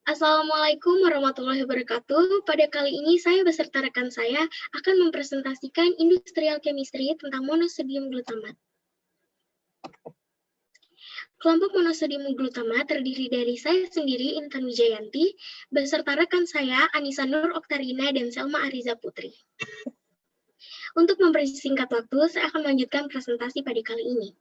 Assalamualaikum warahmatullahi wabarakatuh. Pada kali ini saya beserta rekan saya akan mempresentasikan industrial chemistry tentang monosodium glutamat. Kelompok monosodium glutamat terdiri dari saya sendiri, Intan Wijayanti, beserta rekan saya, Anissa Nur Oktarina dan Selma Ariza Putri. Untuk mempersingkat waktu, saya akan melanjutkan presentasi pada kali ini.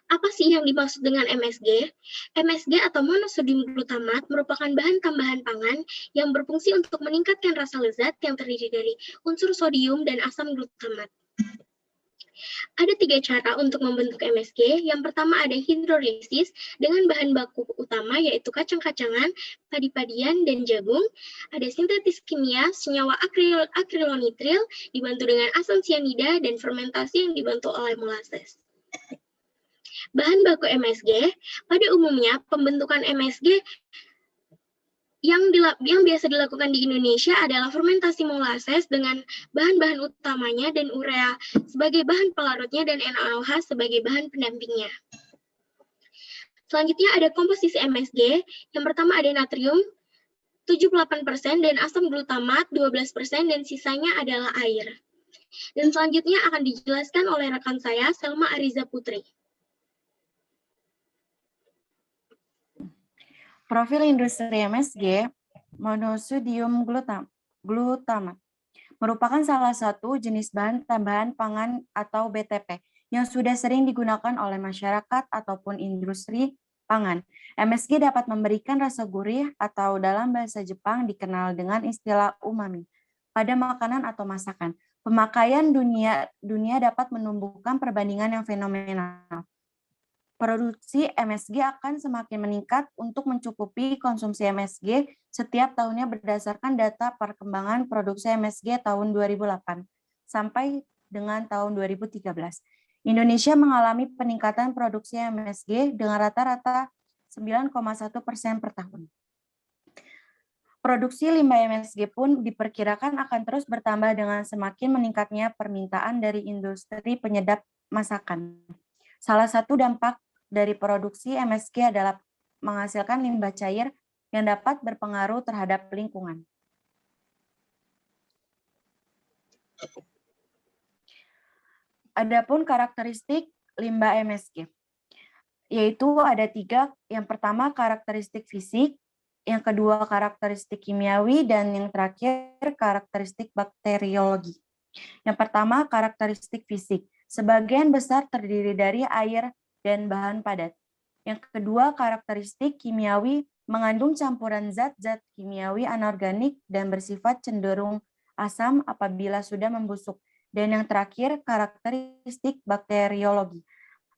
Apa sih yang dimaksud dengan MSG? MSG atau monosodium glutamat merupakan bahan tambahan pangan yang berfungsi untuk meningkatkan rasa lezat yang terdiri dari unsur sodium dan asam glutamat. Ada 3 cara untuk membentuk MSG. Yang pertama ada hidrolisis dengan bahan baku utama yaitu kacang-kacangan, padi-padian, dan jagung. Ada sintetis kimia senyawa akrilonitril dibantu dengan asam sianida dan fermentasi yang dibantu oleh molases. Bahan baku MSG, pada umumnya pembentukan MSG yang biasa dilakukan di Indonesia adalah fermentasi molases dengan bahan-bahan utamanya dan urea sebagai bahan pelarutnya dan NaOH sebagai bahan pendampingnya. Selanjutnya ada komposisi MSG. Yang pertama ada natrium 78% dan asam glutamat 12% dan sisanya adalah air. Dan selanjutnya akan dijelaskan oleh rekan saya, Selma Ariza Putri. Profil industri MSG, monosodium glutamat, merupakan salah satu jenis bahan tambahan pangan atau BTP yang sudah sering digunakan oleh masyarakat ataupun industri pangan. MSG dapat memberikan rasa gurih atau dalam bahasa Jepang dikenal dengan istilah umami pada makanan atau masakan. Pemakaian dunia dapat menumbuhkan perbandingan yang fenomenal. Produksi MSG akan semakin meningkat untuk mencukupi konsumsi MSG setiap tahunnya berdasarkan data perkembangan produksi MSG tahun 2008 sampai dengan tahun 2013. Indonesia mengalami peningkatan produksi MSG dengan rata-rata 9,1% per tahun. Produksi limbah MSG pun diperkirakan akan terus bertambah dengan semakin meningkatnya permintaan dari industri penyedap masakan. Salah satu dampak dari produksi MSG adalah menghasilkan limbah cair yang dapat berpengaruh terhadap lingkungan. Adapun karakteristik limbah MSG, yaitu ada 3. Yang pertama karakteristik fisik, yang kedua karakteristik kimiawi, dan yang terakhir karakteristik bakteriologi. Yang pertama karakteristik fisik, sebagian besar terdiri dari air dan bahan padat. Yang kedua, karakteristik kimiawi mengandung campuran zat-zat kimiawi anorganik dan bersifat cenderung asam apabila sudah membusuk. Dan yang terakhir, karakteristik bakteriologi,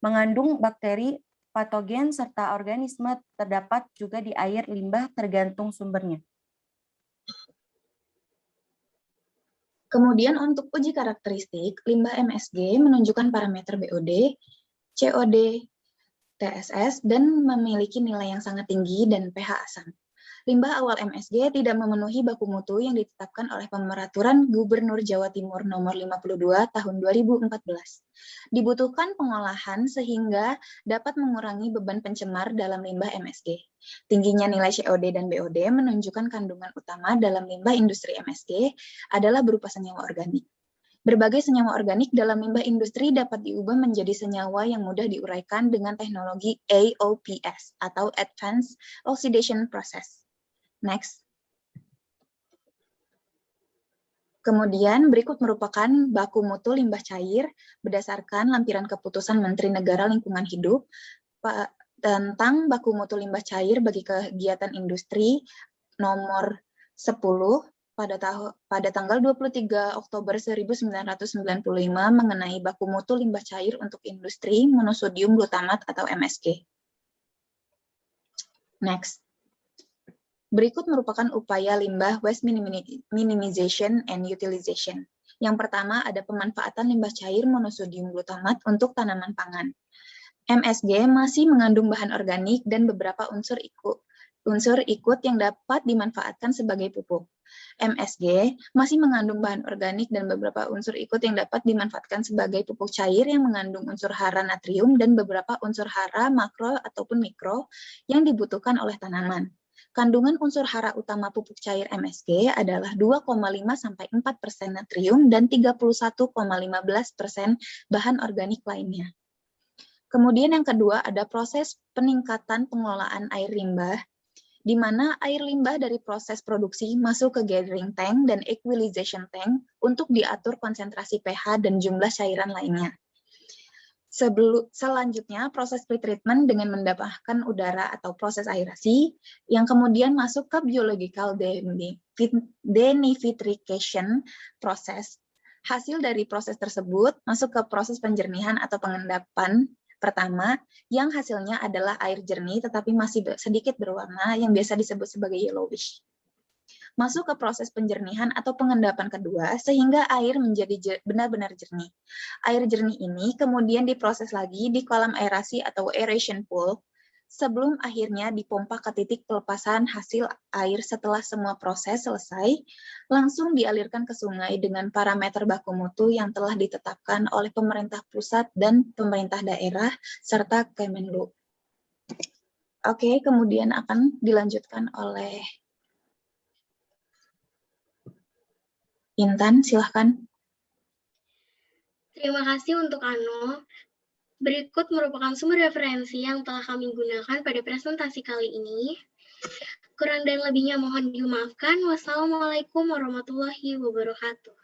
mengandung bakteri, patogen, serta organisme terdapat juga di air limbah tergantung sumbernya. Kemudian untuk uji karakteristik, limbah MSG menunjukkan parameter BOD, COD, TSS, dan memiliki nilai yang sangat tinggi dan pH asam. Limbah awal MSG tidak memenuhi baku mutu yang ditetapkan oleh Peraturan Gubernur Jawa Timur Nomor 52 Tahun 2014. Dibutuhkan pengolahan sehingga dapat mengurangi beban pencemar dalam limbah MSG. Tingginya nilai COD dan BOD menunjukkan kandungan utama dalam limbah industri MSG adalah berupa senyawa organik. Berbagai senyawa organik dalam limbah industri dapat diubah menjadi senyawa yang mudah diuraikan dengan teknologi AOPS atau Advanced Oxidation Process. Next. Kemudian berikut merupakan baku mutu limbah cair berdasarkan lampiran keputusan Menteri Negara Lingkungan Hidup tentang baku mutu limbah cair bagi kegiatan industri nomor 10 pada tanggal 23 Oktober 1995 mengenai baku mutu limbah cair untuk industri monosodium glutamat atau MSG. Next. Berikut merupakan upaya limbah waste minimization and utilization. Yang pertama ada pemanfaatan limbah cair monosodium glutamat untuk tanaman pangan. MSG masih mengandung bahan organik dan beberapa unsur ikut yang dapat dimanfaatkan sebagai pupuk. MSG masih mengandung bahan organik dan beberapa unsur ikut yang dapat dimanfaatkan sebagai pupuk cair yang mengandung unsur hara natrium dan beberapa unsur hara makro ataupun mikro yang dibutuhkan oleh tanaman. Kandungan unsur hara utama pupuk cair MSG adalah 2,5-4% natrium dan 31,15% bahan organik lainnya. Kemudian yang kedua ada proses peningkatan pengelolaan air limbah, di mana air limbah dari proses produksi masuk ke gathering tank dan equalization tank untuk diatur konsentrasi pH dan jumlah cairan lainnya. Selanjutnya, proses pretreatment dengan mendapatkan udara atau proses aerasi, yang kemudian masuk ke biological denitrification proses. Hasil dari proses tersebut masuk ke proses penjernihan atau pengendapan pertama, yang hasilnya adalah air jernih tetapi masih sedikit berwarna yang biasa disebut sebagai yellowish. Masuk ke proses penjernihan atau pengendapan kedua, sehingga air menjadi benar-benar jernih. Air jernih ini kemudian diproses lagi di kolam aerasi atau aeration pool, sebelum akhirnya dipompa ke titik pelepasan hasil air setelah semua proses selesai, langsung dialirkan ke sungai dengan parameter baku mutu yang telah ditetapkan oleh pemerintah pusat dan pemerintah daerah, serta Kemenlu. Oke, kemudian akan dilanjutkan oleh Intan, silahkan. Terima kasih untuk Ano. Berikut merupakan sumber referensi yang telah kami gunakan pada presentasi kali ini. Kurang dan lebihnya mohon dimaafkan. Wassalamualaikum warahmatullahi wabarakatuh.